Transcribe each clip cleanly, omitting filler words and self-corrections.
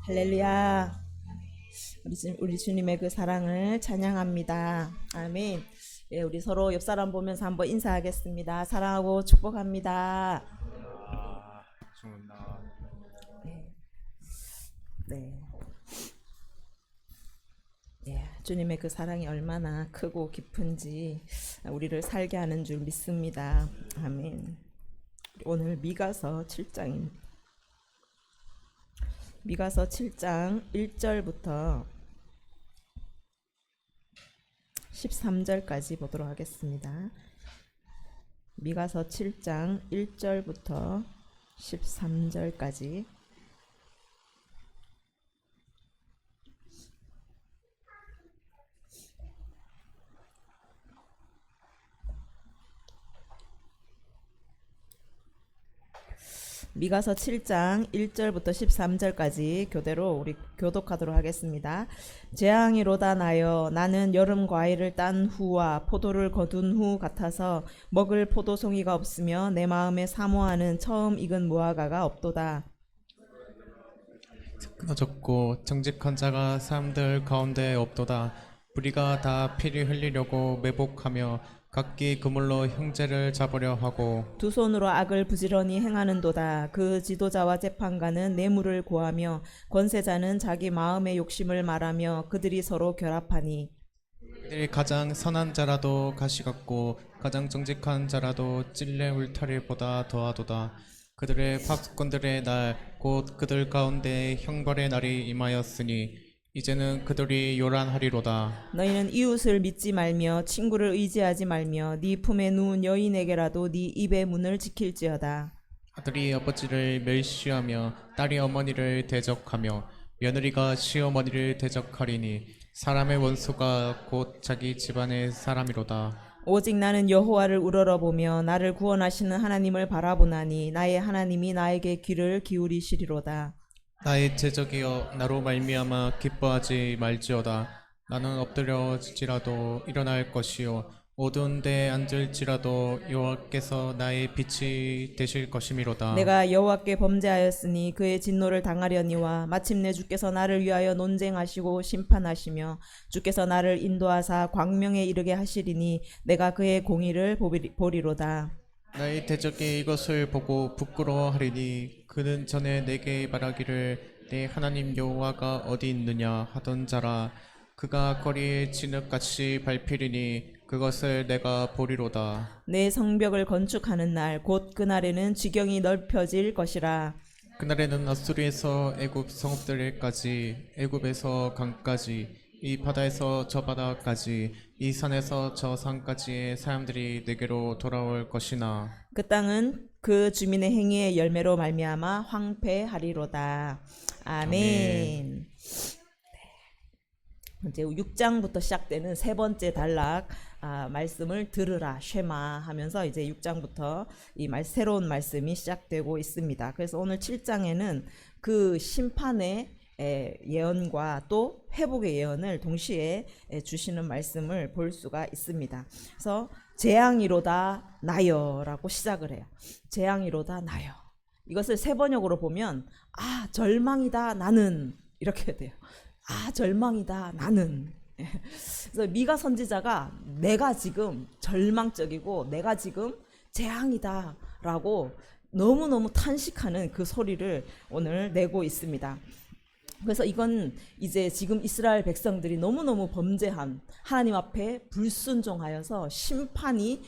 할렐루야. 우리 주님의 그 사랑을 찬양합니다. 아멘. 예, 우리 서로 옆 사람 보면서 한번 인사하겠습니다. 사랑하고 축복합니다. 주나 네. 예, 주님의 그 사랑이 얼마나 크고 깊은지 우리를 살게 하는 줄 믿습니다. 아멘. 오늘 미가서 7장입니다. 미가서 7장 1절부터 13절까지 보도록 하겠습니다. 미가서 7장 1절부터 13절까지. 미가서 7장 1절부터 13절까지 교대로 우리 교독하도록 하겠습니다. 재앙이로다 나여 나는 여름 과일을 딴 후와 포도를 거둔 후 같아서 먹을 포도송이가 없으며 내 마음에 사모하는 처음 익은 무화과가 없도다. 끊어졌고 정직한 자가 사람들 가운데 없도다. 우리가 다 피를 흘리려고 매복하며 각기 그물로 형제를 잡으려 하고 두 손으로 악을 부지런히 행하는도다. 그 지도자와 재판관은 뇌물을 고하며 권세자는 자기 마음의 욕심을 말하며 그들이 서로 결합하니 그들이 가장 선한 자라도 가시 같고 가장 정직한 자라도 찔레 울타리보다 더하도다. 그들의 파수꾼들의 날 곧 그들 가운데 형벌의 날이 임하였으니 이제는 그들이 요란하리로다. 너희는 이웃을 믿지 말며 친구를 의지하지 말며 네 품에 누운 여인에게라도 네 입의 문을 지킬지어다. 아들이 아버지를 멸시하며 딸이 어머니를 대적하며 며느리가 시어머니를 대적하리니 사람의 원수가 곧 자기 집안의 사람이로다. 오직 나는 여호와를 우러러보며 나를 구원하시는 하나님을 바라보나니 나의 하나님이 나에게 귀를 기울이시리로다. 나의 제적이여 나로 말미암아 기뻐하지 말지어다. 나는 엎드려지라도 일어날 것이요 어두운 데 앉을지라도 여호와께서 나의 빛이 되실 것이미로다. 내가 여호와께 범죄하였으니 그의 진노를 당하려니와 마침내 주께서 나를 위하여 논쟁하시고 심판하시며 주께서 나를 인도하사 광명에 이르게 하시리니 내가 그의 공의를 보리로다. 나의 대적이 이것을 보고 부끄러워하리니 그는 전에 내게 말하기를 내 하나님 여호와가 어디 있느냐 하던 자라. 그가 거리에 진흙같이 밟히리니 그것을 내가 보리로다. 내 성벽을 건축하는 날 곧 그날에는 지경이 넓혀질 것이라. 그날에는 아수르에서 애굽 성읍들까지 애굽에서 강까지 이 바다에서 저 바다까지 이 산에서 저 산까지의 사람들이 내게로 돌아올 것이나 그 땅은 그 주민의 행위의 열매로 말미암아 황폐하리로다. 아멘. 이제 6장부터 시작되는 세 번째 단락 말씀을 들으라 쉐마 하면서 이제 6장부터 새로운 말씀이 시작되고 있습니다. 그래서 오늘 7장에는 그 심판의 예언과 또 회복의 예언을 동시에 주시는 말씀을 볼 수가 있습니다. 그래서 재앙이로다 나여라고 시작을 해요. 재앙이로다 나여. 이것을 세 번역으로 보면 절망이다 나는 이렇게 돼요. 절망이다 나는. 그래서 미가 선지자가 내가 지금 절망적이고 내가 지금 재앙이다 라고 너무너무 탄식하는 그 소리를 오늘 내고 있습니다. 그래서 이건 이제 지금 이스라엘 백성들이 너무너무 범죄한 하나님 앞에 불순종하여서 심판이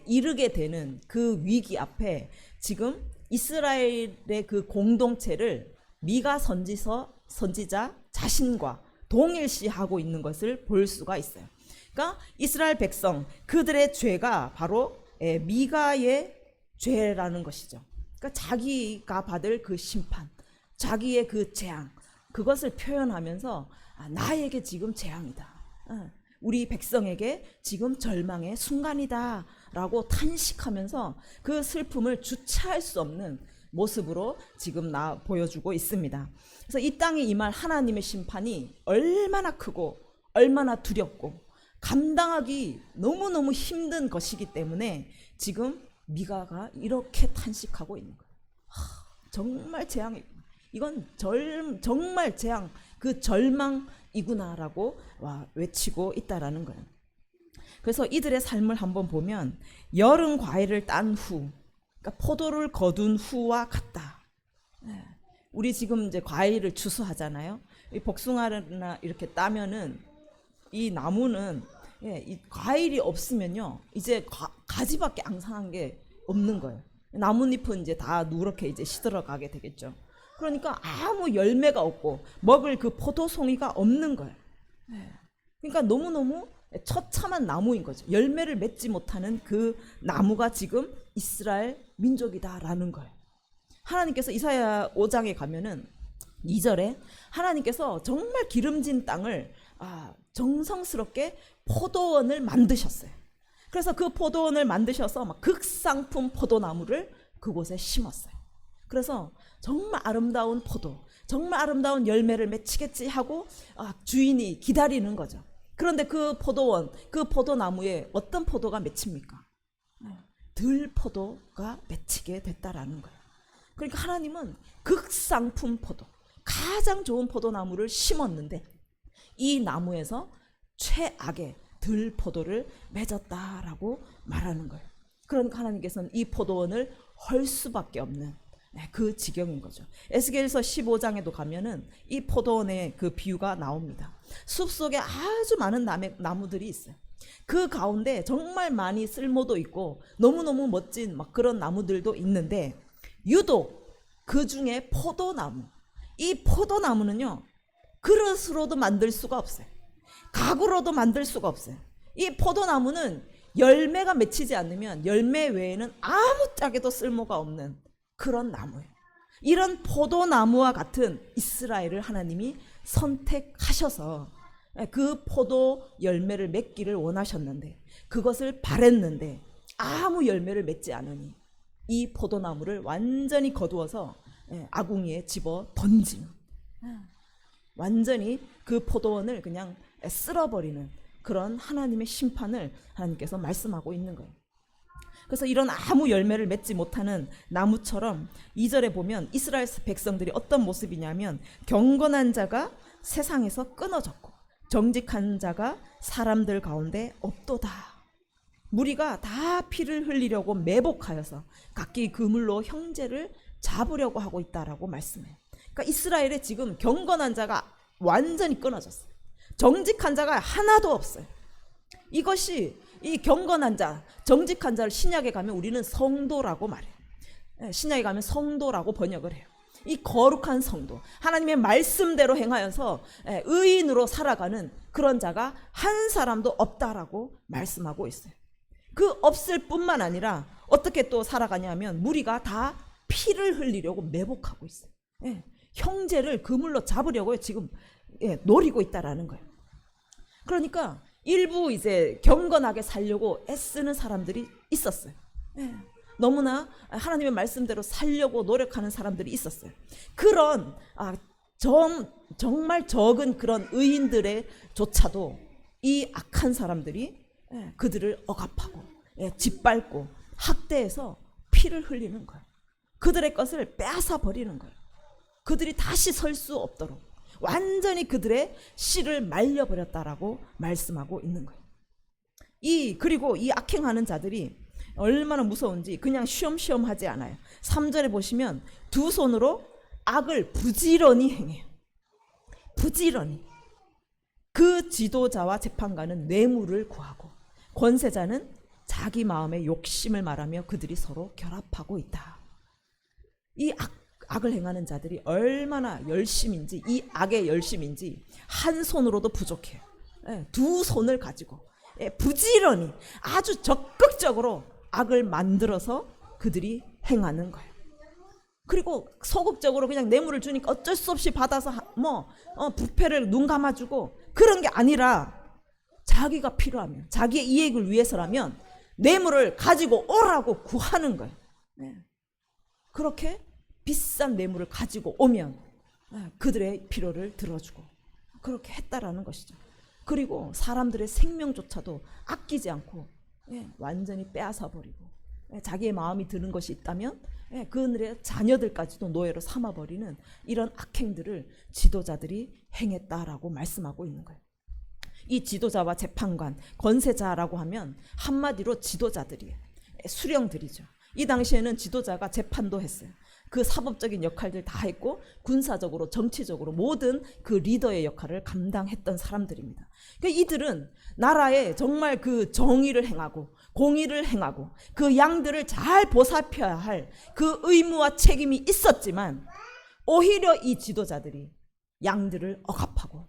이르게 되는 그 위기 앞에 지금 이스라엘의 그 공동체를 미가 선지자 자신과 동일시하고 있는 것을 볼 수가 있어요. 그러니까 이스라엘 백성 그들의 죄가 바로 미가의 죄라는 것이죠. 그러니까 자기가 받을 그 심판, 자기의 그 재앙, 그것을 표현하면서 나에게 지금 재앙이다. 우리 백성에게 지금 절망의 순간이다 라고 탄식하면서 그 슬픔을 주체할 수 없는 모습으로 지금 보여주고 있습니다. 그래서 이 땅에 임할 하나님의 심판이 얼마나 크고 얼마나 두렵고 감당하기 너무너무 힘든 것이기 때문에 지금 미가가 이렇게 탄식하고 있는 거예요. 정말 재앙이 이건 정말 재앙, 그 절망이구나라고 외치고 있다라는 거예요. 그래서 이들의 삶을 한번 보면 여름 과일을 딴 후, 그러니까 포도를 거둔 후와 같다. 우리 지금 이제 과일을 추수하잖아요. 이 복숭아나 이렇게 따면은 이 나무는 이 과일이 없으면요 이제 가지밖에 앙상한 게 없는 거예요. 나뭇잎은 이제 다 누렇게 이제 시들어가게 되겠죠. 그러니까 아무 열매가 없고 먹을 그 포도송이가 없는 거예요. 그러니까 너무너무 처참한 나무인 거죠. 열매를 맺지 못하는 그 나무가 지금 이스라엘 민족이다라는 거예요. 하나님께서 이사야 5장에 가면은 2절에 하나님께서 정말 기름진 땅을 정성스럽게 포도원을 만드셨어요. 그래서 그 포도원을 만드셔서 막 극상품 포도나무를 그곳에 심었어요. 그래서 정말 아름다운 포도, 정말 아름다운 열매를 맺히겠지 하고 주인이 기다리는 거죠. 그런데 그 포도원, 그 포도나무에 어떤 포도가 맺힙니까? 들포도가 맺히게 됐다라는 거예요. 그러니까 하나님은 극상품 포도, 가장 좋은 포도나무를 심었는데 이 나무에서 최악의 들포도를 맺었다라고 말하는 거예요. 그러니까 하나님께서는 이 포도원을 헐 수밖에 없는 그 지경인 거죠. 에스겔서 15장에도 가면은 이 포도원의 그 비유가 나옵니다. 숲속에 아주 많은 나무들이 있어요. 그 가운데 정말 많이 쓸모도 있고 너무너무 멋진 막 그런 나무들도 있는데 유독 그 중에 포도나무, 이 포도나무는요 그릇으로도 만들 수가 없어요. 가구로도 만들 수가 없어요. 이 포도나무는 열매가 맺히지 않으면 열매 외에는 아무짝에도 쓸모가 없는 그런 나무예요. 이런 포도나무와 같은 이스라엘을 하나님이 선택하셔서 그 포도 열매를 맺기를 원하셨는데 그것을 바랬는데 아무 열매를 맺지 않으니 이 포도나무를 완전히 거두어서 아궁이에 집어 던지는, 완전히 그 포도원을 그냥 쓸어버리는 그런 하나님의 심판을 하나님께서 말씀하고 있는 거예요. 그래서 이런 아무 열매를 맺지 못하는 나무처럼 2절에 보면 이스라엘 백성들이 어떤 모습이냐면 경건한 자가 세상에서 끊어졌고 정직한 자가 사람들 가운데 없도다. 무리가 다 피를 흘리려고 매복하여서 각기 그물로 형제를 잡으려고 하고 있다라고 말씀해요. 그러니까 이스라엘에 지금 경건한 자가 완전히 끊어졌어요. 정직한 자가 하나도 없어요. 이것이 이 경건한 자, 정직한 자를 신약에 가면 우리는 성도라고 말해요. 신약에 가면 성도라고 번역을 해요. 이 거룩한 성도, 하나님의 말씀대로 행하여서 의인으로 살아가는 그런 자가 한 사람도 없다라고 말씀하고 있어요. 그 없을 뿐만 아니라 어떻게 또 살아가냐면 무리가 다 피를 흘리려고 매복하고 있어요. 형제를 그물로 잡으려고 지금 노리고 있다라는 거예요. 그러니까 일부 이제 경건하게 살려고 애쓰는 사람들이 있었어요. 너무나 하나님의 말씀대로 살려고 노력하는 사람들이 있었어요. 그런 정말 적은 그런 의인들의 조차도 이 악한 사람들이 그들을 억압하고 짓밟고 학대해서 피를 흘리는 거예요. 그들의 것을 빼앗아 버리는 거예요. 그들이 다시 설 수 없도록 완전히 그들의 씨를 말려버렸다라고 말씀하고 있는 거예요. 그리고 이 악행하는 자들이 얼마나 무서운지 그냥 쉬엄쉬엄 하지 않아요. 3절에 보시면 두 손으로 악을 부지런히 행해요. 부지런히. 그 지도자와 재판관은 뇌물을 구하고 권세자는 자기 마음의 욕심을 말하며 그들이 서로 결합하고 있다. 이 악을 행하는 자들이 얼마나 열심인지, 이 악의 열심인지 한 손으로도 부족해요. 두 손을 가지고 부지런히 아주 적극적으로 악을 만들어서 그들이 행하는 거예요. 그리고 소극적으로 그냥 뇌물을 주니까 어쩔 수 없이 받아서 부패를 눈 감아주고 그런 게 아니라 자기가 필요하면, 자기의 이익을 위해서라면 뇌물을 가지고 오라고 구하는 거예요. 그렇게 비싼 뇌물을 가지고 오면 그들의 필요를 들어주고 그렇게 했다라는 것이죠. 그리고 사람들의 생명조차도 아끼지 않고 완전히 빼앗아 버리고 자기의 마음이 드는 것이 있다면 예, 그들의 자녀들까지도 노예로 삼아버리는 이런 악행들을 지도자들이 행했다라고 말씀하고 있는 거예요. 이 지도자와 재판관, 권세자라고 하면 한마디로 지도자들이에요. 수령들이죠. 이 당시에는 지도자가 재판도 했어요. 그 사법적인 역할들 다 했고 군사적으로 정치적으로 모든 그 리더의 역할을 감당했던 사람들입니다. 그러니까 이들은 나라에 정말 그 정의를 행하고 공의를 행하고 그 양들을 잘 보살펴야 할 그 의무와 책임이 있었지만 오히려 이 지도자들이 양들을 억압하고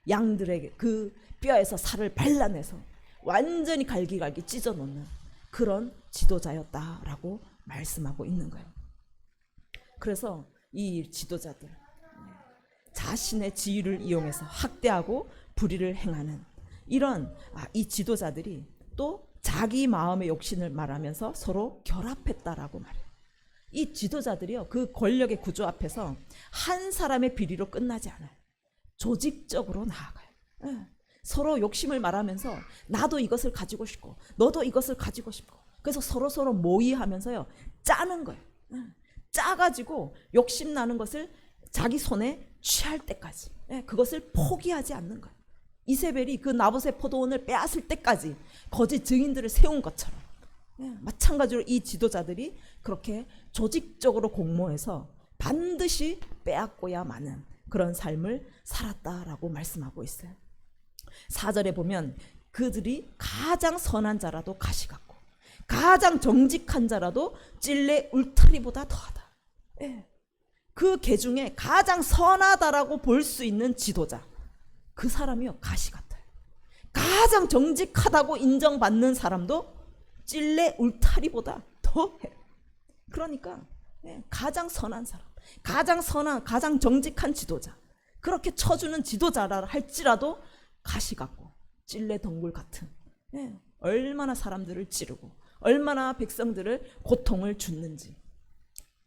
양들에게 그 뼈에서 살을 발라내서 완전히 갈기갈기 찢어놓는 그런 지도자였다라고 말씀하고 있는 거예요. 그래서 이 지도자들 자신의 지위를 이용해서 학대하고 불의를 행하는 이런 이 지도자들이 또 자기 마음의 욕심을 말하면서 서로 결합했다라고 말해요. 이 지도자들이요, 그 권력의 구조 앞에서 한 사람의 비리로 끝나지 않아요. 조직적으로 나아가요. 서로 욕심을 말하면서 나도 이것을 가지고 싶고 너도 이것을 가지고 싶고 그래서 서로 모의하면서요 짜는 거예요. 짜가지고 욕심 나는 것을 자기 손에 취할 때까지 그것을 포기하지 않는 거예요. 이세벨이 그 나봇의 포도원을 빼앗을 때까지 거짓 증인들을 세운 것처럼 마찬가지로 이 지도자들이 그렇게 조직적으로 공모해서 반드시 빼앗고야 마는 그런 삶을 살았다라고 말씀하고 있어요. 4절에 보면 그들이 가장 선한 자라도 가시 같고 가장 정직한 자라도 찔레 울타리보다 더하다. 그 계중에 가장 선하다라고 볼 수 있는 지도자, 그 사람이요 가시 같아요. 가장 정직하다고 인정받는 사람도 찔레 울타리보다 더해요. 그러니까 가장 선한 사람, 가장 선한, 가장 정직한 지도자, 그렇게 쳐주는 지도자라 할지라도 가시 같고 찔레 덩굴 같은 얼마나 사람들을 찌르고 얼마나 백성들을 고통을 줬는지.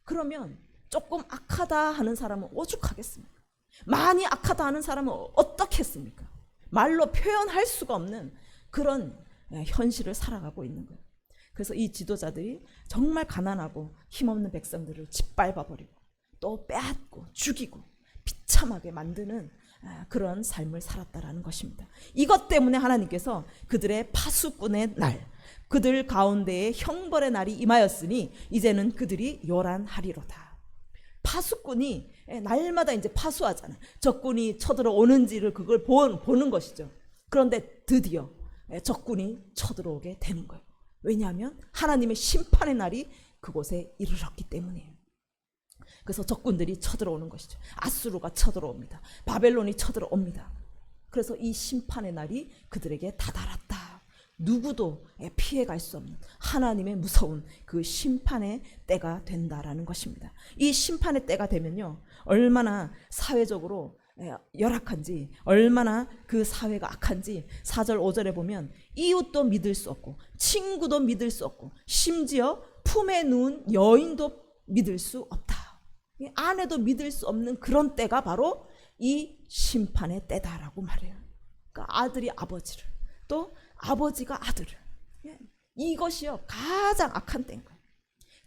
그러면 조금 악하다 하는 사람은 오죽하겠습니까? 많이 악하다 하는 사람은 어떻겠습니까? 말로 표현할 수가 없는 그런 현실을 살아가고 있는 거예요. 그래서 이 지도자들이 정말 가난하고 힘없는 백성들을 짓밟아버리고 또 빼앗고 죽이고 비참하게 만드는 그런 삶을 살았다라는 것입니다. 이것 때문에 하나님께서 그들의 파수꾼의 날, 그들 가운데에 형벌의 날이 임하였으니 이제는 그들이 요란하리로다. 파수꾼이 날마다 이제 파수하잖아요. 적군이 쳐들어오는지를 그걸 보는 것이죠. 그런데 드디어 적군이 쳐들어오게 되는 거예요. 왜냐하면 하나님의 심판의 날이 그곳에 이르렀기 때문이에요. 그래서 적군들이 쳐들어오는 것이죠. 아수르가 쳐들어옵니다. 바벨론이 쳐들어옵니다. 그래서 이 심판의 날이 그들에게 다다랐다. 누구도 피해갈 수 없는 하나님의 무서운 그 심판의 때가 된다라는 것입니다. 이 심판의 때가 되면요, 얼마나 사회적으로 열악한지, 얼마나 그 사회가 악한지 4절 5절에 보면 이웃도 믿을 수 없고 친구도 믿을 수 없고 심지어 품에 누운 여인도 믿을 수 없다. 아내도 믿을 수 없는 그런 때가 바로 이 심판의 때다라고 말해요. 그러니까 아들이 아버지를, 또 아버지가 아들을, 이것이요 가장 악한 때인 거예요.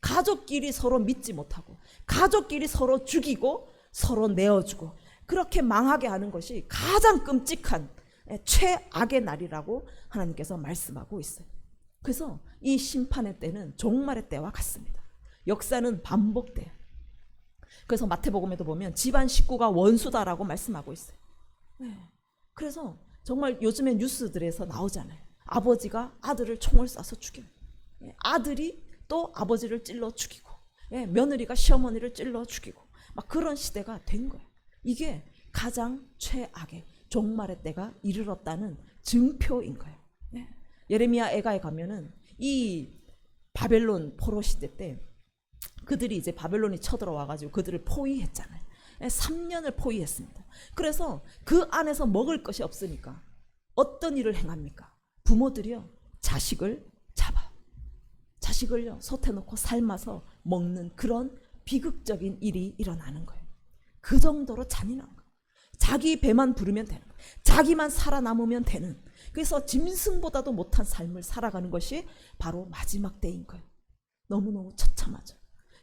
가족끼리 서로 믿지 못하고 가족끼리 서로 죽이고 서로 내어주고 그렇게 망하게 하는 것이 가장 끔찍한 최악의 날이라고 하나님께서 말씀하고 있어요. 그래서 이 심판의 때는 종말의 때와 같습니다. 역사는 반복돼요. 그래서 마태복음에도 보면 집안 식구가 원수다라고 말씀하고 있어요. 그래서 정말 요즘에 뉴스들에서 나오잖아요. 아버지가 아들을 총을 쏴서 죽여요. 아들이 또 아버지를 찔러 죽이고, 며느리가 시어머니를 찔러 죽이고, 막 그런 시대가 된 거예요. 이게 가장 최악의 종말의 때가 이르렀다는 증표인 거예요. 예레미야 애가에 가면은 이 바벨론 포로 시대 때 그들이 이제 바벨론이 쳐들어와가지고 그들을 포위했잖아요. 3년을 포위했습니다. 그래서 그 안에서 먹을 것이 없으니까 어떤 일을 행합니까? 부모들이요 자식을 잡아, 자식을요 솥에 넣고 삶아서 먹는 그런 비극적인 일이 일어나는 거예요. 그 정도로 잔인한 거예요. 자기 배만 부르면 되는 거예요. 자기만 살아남으면 되는, 그래서 짐승보다도 못한 삶을 살아가는 것이 바로 마지막 때인 거예요. 너무너무 처참하죠.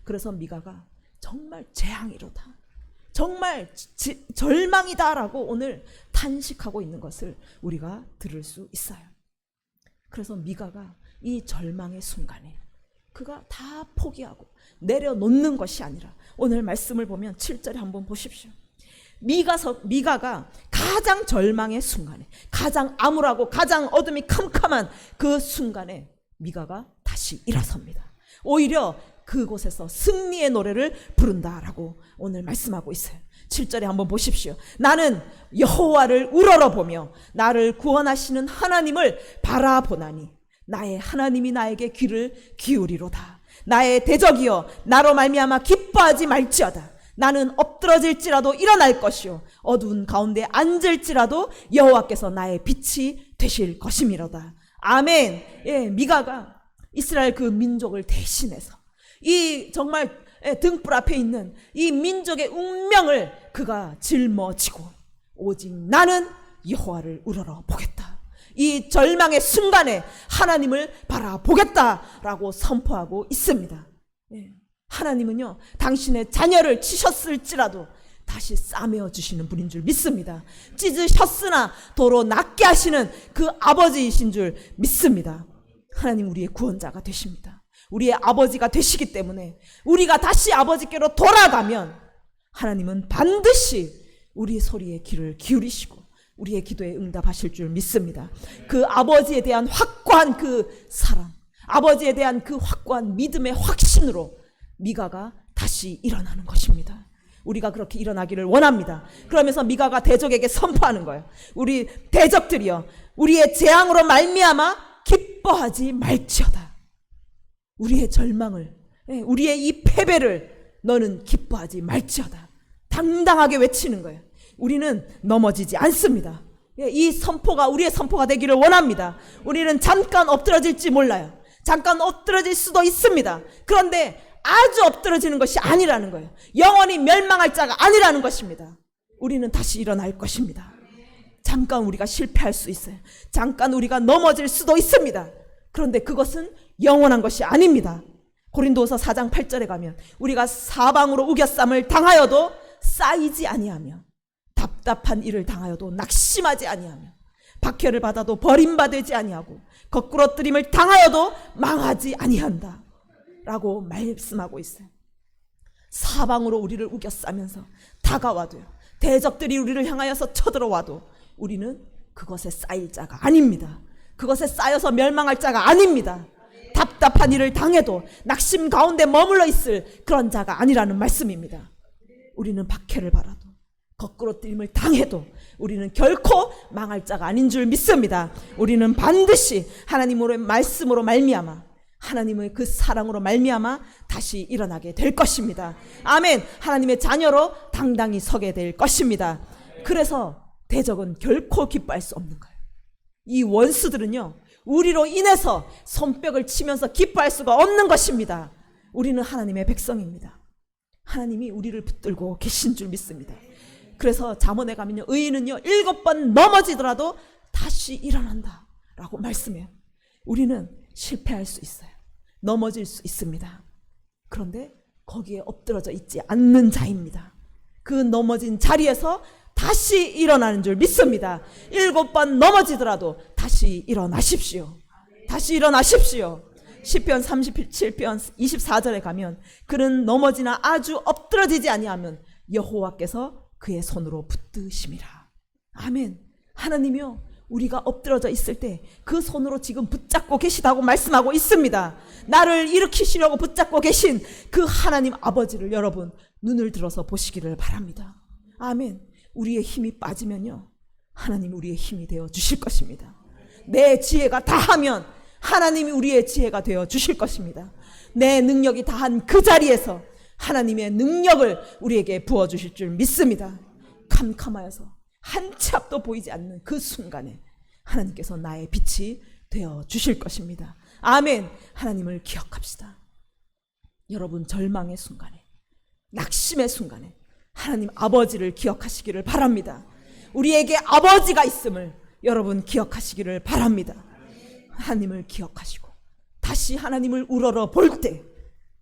그래서 미가가 정말 재앙이로다, 정말 절망이다라고 오늘 탄식하고 있는 것을 우리가 들을 수 있어요. 그래서 미가가 이 절망의 순간에 그가 다 포기하고 내려놓는 것이 아니라 오늘 말씀을 보면 7절에 한번 보십시오. 미가가 가장 절망의 순간에, 가장 암울하고 가장 어둠이 캄캄한 그 순간에 미가가 다시 일어섭니다. 오히려 그곳에서 승리의 노래를 부른다라고 오늘 말씀하고 있어요. 7절에 한번 보십시오. 나는 여호와를 우러러보며 나를 구원하시는 하나님을 바라보나니 나의 하나님이 나에게 귀를 기울이로다. 나의 대적이여 나로 말미암아 기뻐하지 말지어다. 나는 엎드러질지라도 일어날 것이요 어두운 가운데 앉을지라도 여호와께서 나의 빛이 되실 것이미로다. 아멘. 예, 미가가 이스라엘 그 민족을 대신해서 이 정말 등불 앞에 있는 이 민족의 운명을 그가 짊어지고 오직 나는 여호와를 우러러 보겠다, 이 절망의 순간에 하나님을 바라보겠다라고 선포하고 있습니다. 예. 하나님은요, 당신의 자녀를 치셨을지라도 다시 싸매어 주시는 분인 줄 믿습니다. 찢으셨으나 도로 낫게 하시는 그 아버지이신 줄 믿습니다. 하나님 우리의 구원자가 되십니다. 우리의 아버지가 되시기 때문에 우리가 다시 아버지께로 돌아가면 하나님은 반드시 우리 소리에 귀를 기울이시고 우리의 기도에 응답하실 줄 믿습니다. 그 아버지에 대한 확고한 그 사랑, 아버지에 대한 그 확고한 믿음의 확신으로 미가가 다시 일어나는 것입니다. 우리가 그렇게 일어나기를 원합니다. 그러면서 미가가 대적에게 선포하는 거예요. 우리 대적들이여 우리의 재앙으로 말미암아 기뻐하지 말지어다. 우리의 절망을, 우리의 이 패배를 너는 기뻐하지 말지어다. 당당하게 외치는 거예요. 우리는 넘어지지 않습니다. 이 선포가 우리의 선포가 되기를 원합니다. 우리는 잠깐 엎드러질지 몰라요. 잠깐 엎드러질 수도 있습니다. 그런데 아주 엎드러지는 것이 아니라는 거예요. 영원히 멸망할 자가 아니라는 것입니다. 우리는 다시 일어날 것입니다. 잠깐 우리가 실패할 수 있어요. 잠깐 우리가 넘어질 수도 있습니다. 그런데 그것은 영원한 것이 아닙니다. 고린도후서 4장 8절에 가면 우리가 사방으로 우겨쌈을 당하여도 쌓이지 아니하며 답답한 일을 당하여도 낙심하지 아니하며 박해를 받아도 버림받지 아니하고 거꾸러뜨림을 당하여도 망하지 아니한다 라고 말씀하고 있어요. 사방으로 우리를 우겨싸면서 다가와도요, 대적들이 우리를 향하여서 쳐들어와도 우리는 그것에 쌓일 자가 아닙니다. 그것에 쌓여서 멸망할 자가 아닙니다. 답답한 일을 당해도 낙심 가운데 머물러 있을 그런 자가 아니라는 말씀입니다. 우리는 박해를 받아도 거꾸러뜨림을 당해도 우리는 결코 망할 자가 아닌 줄 믿습니다. 우리는 반드시 하나님의 말씀으로 말미암아 하나님의 그 사랑으로 말미암아 다시 일어나게 될 것입니다. 아멘. 하나님의 자녀로 당당히 서게 될 것입니다. 그래서 대적은 결코 기뻐할 수 없는 거예요. 이 원수들은요, 우리로 인해서 손뼉을 치면서 기뻐할 수가 없는 것입니다. 우리는 하나님의 백성입니다. 하나님이 우리를 붙들고 계신 줄 믿습니다. 그래서 잠언에 가면요, 의인은요 7번 넘어지더라도 다시 일어난다 라고 말씀해요. 우리는 실패할 수 있어요. 넘어질 수 있습니다. 그런데 거기에 엎드러져 있지 않는 자입니다. 그 넘어진 자리에서 다시 일어나는 줄 믿습니다. 7번 넘어지더라도 다시 일어나십시오. 다시 일어나십시오. 시편 37편 24절에 가면 그는 넘어지나 아주 엎드러지지 아니하면 여호와께서 그의 손으로 붙드심이라. 아멘. 하나님이요, 우리가 엎드러져 있을 때 그 손으로 지금 붙잡고 계시다고 말씀하고 있습니다. 나를 일으키시려고 붙잡고 계신 그 하나님 아버지를 여러분 눈을 들어서 보시기를 바랍니다. 아멘. 우리의 힘이 빠지면요, 하나님 우리의 힘이 되어 주실 것입니다. 내 지혜가 다하면 하나님이 우리의 지혜가 되어 주실 것입니다. 내 능력이 다한 그 자리에서 하나님의 능력을 우리에게 부어주실 줄 믿습니다. 캄캄하여서 한치 앞도 보이지 않는 그 순간에 하나님께서 나의 빛이 되어 주실 것입니다. 아멘. 하나님을 기억합시다. 여러분 절망의 순간에, 낙심의 순간에 하나님 아버지를 기억하시기를 바랍니다. 우리에게 아버지가 있음을 여러분 기억하시기를 바랍니다. 하나님을 기억하시고 다시 하나님을 우러러 볼 때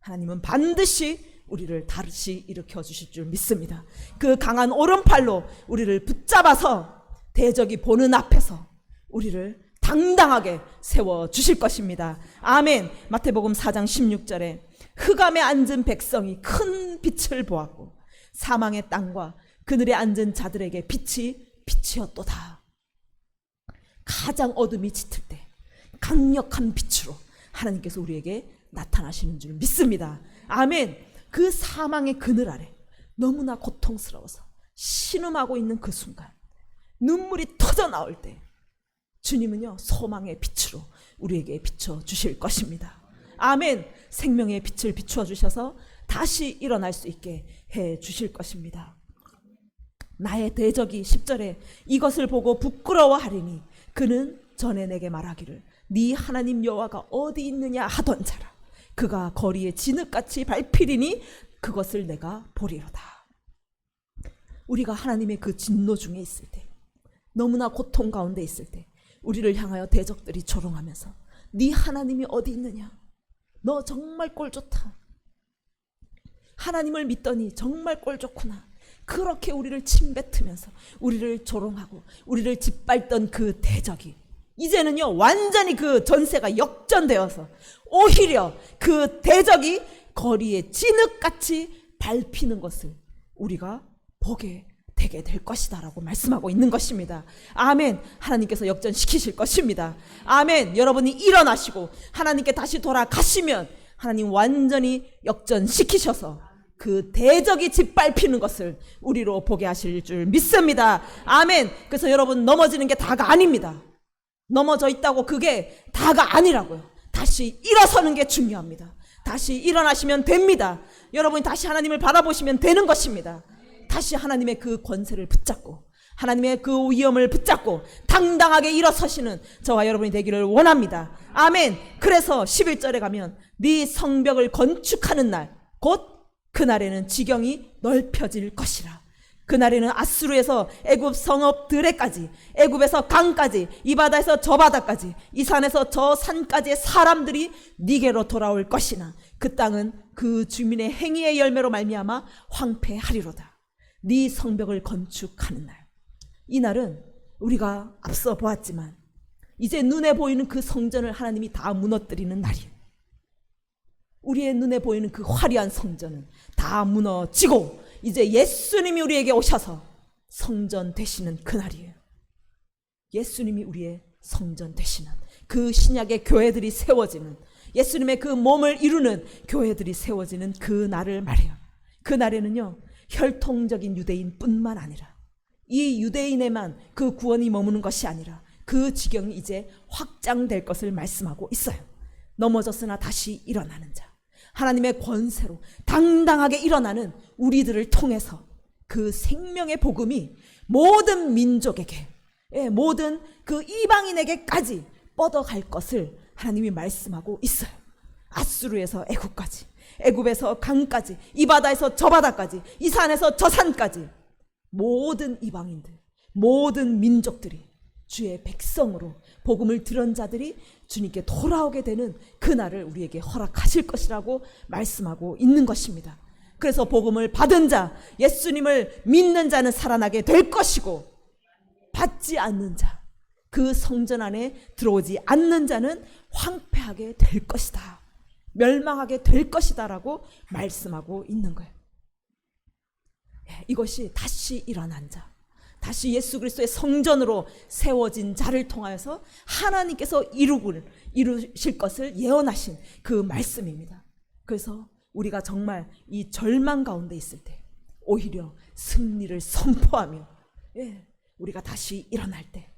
하나님은 반드시 우리를 다시 일으켜 주실 줄 믿습니다. 그 강한 오른팔로 우리를 붙잡아서 대적이 보는 앞에서 우리를 당당하게 세워 주실 것입니다. 아멘. 마태복음 4장 16절에 흑암에 앉은 백성이 큰 빛을 보았고 사망의 땅과 그늘에 앉은 자들에게 빛이 빛이었도다. 가장 어둠이 짙을 때 강력한 빛으로 하나님께서 우리에게 나타나시는 줄 믿습니다. 아멘. 그 사망의 그늘 아래 너무나 고통스러워서 신음하고 있는 그 순간 눈물이 터져 나올 때 주님은요 소망의 빛으로 우리에게 비춰 주실 것입니다. 아멘. 생명의 빛을 비추어 주셔서 다시 일어날 수 있게 해 주실 것입니다. 나의 대적이 10절에 이것을 보고 부끄러워하리니 그는 전에 내게 말하기를 네 하나님 여호와가 어디 있느냐 하던 자라. 그가 거리에 진흙같이 밟히리니 그것을 내가 보리로다. 우리가 하나님의 그 진노 중에 있을 때, 너무나 고통 가운데 있을 때 우리를 향하여 대적들이 조롱하면서 네 하나님이 어디 있느냐, 너 정말 꼴 좋다, 하나님을 믿더니 정말 꼴 좋구나, 그렇게 우리를 침뱉으면서 우리를 조롱하고 우리를 짓밟던 그 대적이 이제는요 완전히 그 전세가 역전되어서 오히려 그 대적이 거리에 진흙같이 밟히는 것을 우리가 보게 되게 될 것이다 라고 말씀하고 있는 것입니다. 아멘. 하나님께서 역전시키실 것입니다. 아멘. 여러분이 일어나시고 하나님께 다시 돌아가시면 하나님 완전히 역전시키셔서 그 대적이 짓밟히는 것을 우리로 보게 하실 줄 믿습니다. 아멘. 그래서 여러분 넘어지는 게 다가 아닙니다. 넘어져 있다고 그게 다가 아니라고요. 다시 일어서는 게 중요합니다. 다시 일어나시면 됩니다. 여러분이 다시 하나님을 바라보시면 되는 것입니다. 다시 하나님의 그 권세를 붙잡고 하나님의 그 위엄을 붙잡고 당당하게 일어서시는 저와 여러분이 되기를 원합니다. 아멘. 그래서 11절에 가면 네 성벽을 건축하는 날 곧 그날에는 지경이 넓혀질 것이라. 그날에는 아수르에서 애굽 성읍 드레까지, 애굽에서 강까지, 이 바다에서 저 바다까지, 이 산에서 저 산까지의 사람들이 네게로 돌아올 것이나 그 땅은 그 주민의 행위의 열매로 말미암아 황폐하리로다. 네 성벽을 건축하는 날, 이 날은 우리가 앞서 보았지만 이제 눈에 보이는 그 성전을 하나님이 다 무너뜨리는 날이에요. 우리의 눈에 보이는 그 화려한 성전은 다 무너지고 이제 예수님이 우리에게 오셔서 성전 되시는 그날이에요. 예수님이 우리의 성전 되시는 그 신약의 교회들이 세워지는, 예수님의 그 몸을 이루는 교회들이 세워지는 그 날을 말해요. 그 날에는요 혈통적인 유대인뿐만 아니라 이 유대인에만 그 구원이 머무는 것이 아니라 그 지경이 이제 확장될 것을 말씀하고 있어요. 넘어졌으나 다시 일어나는 자, 하나님의 권세로 당당하게 일어나는 우리들을 통해서 그 생명의 복음이 모든 민족에게, 모든 그 이방인에게까지 뻗어갈 것을 하나님이 말씀하고 있어요. 아수르에서 애굽까지, 애굽에서 강까지, 이 바다에서 저 바다까지, 이 산에서 저 산까지 모든 이방인들, 모든 민족들이 주의 백성으로 복음을 들은 자들이 주님께 돌아오게 되는 그날을 우리에게 허락하실 것이라고 말씀하고 있는 것입니다. 그래서 복음을 받은 자, 예수님을 믿는 자는 살아나게 될 것이고 받지 않는 자, 그 성전 안에 들어오지 않는 자는 황폐하게 될 것이다, 멸망하게 될 것이다 라고 말씀하고 있는 거예요. 이것이 다시 일어난 자, 다시 예수 그리스도의 성전으로 세워진 자를 통하여서 하나님께서 이루실 것을 예언하신 그 말씀입니다. 그래서 우리가 정말 이 절망 가운데 있을 때 오히려 승리를 선포하며, 우리가 다시 일어날 때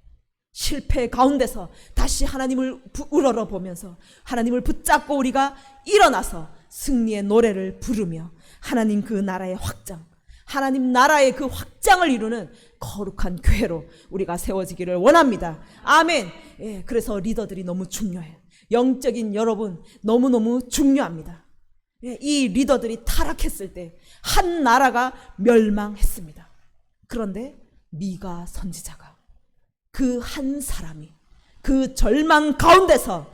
실패 가운데서 다시 하나님을 우러러보면서 하나님을 붙잡고 우리가 일어나서 승리의 노래를 부르며 하나님 그 나라의 확장, 하나님 나라의 그 확장을 이루는 거룩한 교회로 우리가 세워지기를 원합니다. 아멘. 그래서 리더들이 너무 중요해요. 영적인 여러분 너무너무 중요합니다. 이 리더들이 타락했을 때 한 나라가 멸망했습니다. 그런데 미가 선지자가 그 한 사람이 그 절망 가운데서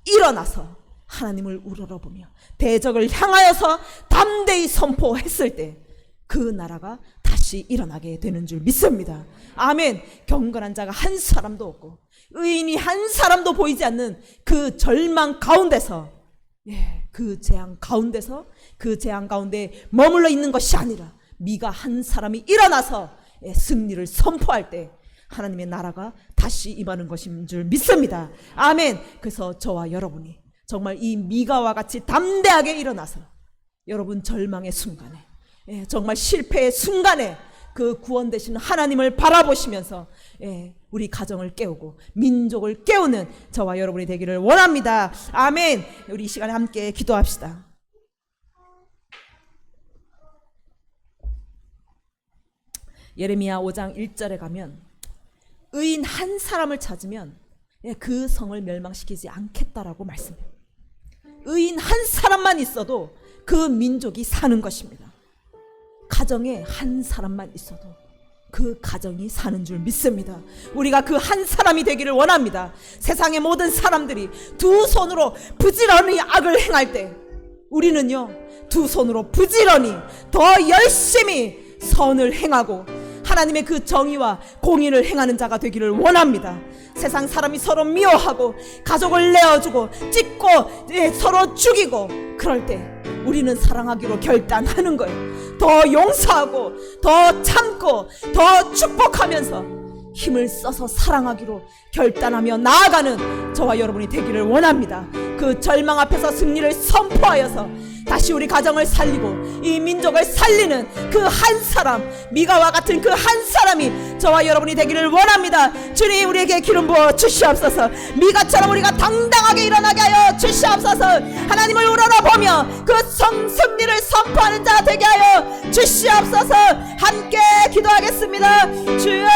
일어나서 하나님을 우러러보며 대적을 향하여서 담대히 선포했을 때 그 나라가 다시 일어나게 되는 줄 믿습니다. 아멘. 경건한 자가 한 사람도 없고 의인이 한 사람도 보이지 않는 그 절망 가운데서, 그 재앙 가운데서, 그 재앙 가운데 머물러 있는 것이 아니라 미가 한 사람이 일어나서 승리를 선포할 때 하나님의 나라가 다시 임하는 것인 줄 믿습니다. 아멘. 그래서 저와 여러분이 정말 이 미가와 같이 담대하게 일어나서 여러분 절망의 순간에, 정말 실패의 순간에 그 구원 되시는 하나님을 바라보시면서 우리 가정을 깨우고 민족을 깨우는 저와 여러분이 되기를 원합니다. 아멘. 우리 이 시간에 함께 기도합시다. 예레미야 5장 1절에 가면 의인 한 사람을 찾으면 그 성을 멸망시키지 않겠다라고 말씀해요. 의인 한 사람만 있어도 그 민족이 사는 것입니다. 가정에 한 사람만 있어도 그 가정이 사는 줄 믿습니다. 우리가 그 한 사람이 되기를 원합니다. 세상의 모든 사람들이 두 손으로 부지런히 악을 행할 때 우리는요, 두 손으로 부지런히 더 열심히 선을 행하고 하나님의 그 정의와 공의를 행하는 자가 되기를 원합니다. 세상 사람이 서로 미워하고 가족을 내어주고 찢고 서로 죽이고 그럴 때 우리는 사랑하기로 결단하는 거예요. 더 용서하고 더 참고 더 축복하면서 힘을 써서 사랑하기로 결단하며 나아가는 저와 여러분이 되기를 원합니다. 그 절망 앞에서 승리를 선포하여서 다시 우리 가정을 살리고 이 민족을 살리는 그 한 사람, 미가와 같은 그 한 사람이 저와 여러분이 되기를 원합니다. 주님, 우리에게 기름 부어 주시옵소서. 미가처럼 우리가 당당하게 일어나게 하여 주시옵소서. 하나님을 우러러보며 그 승리를 선포하는 자 되게 하여 주시옵소서. 함께 기도하겠습니다. 주여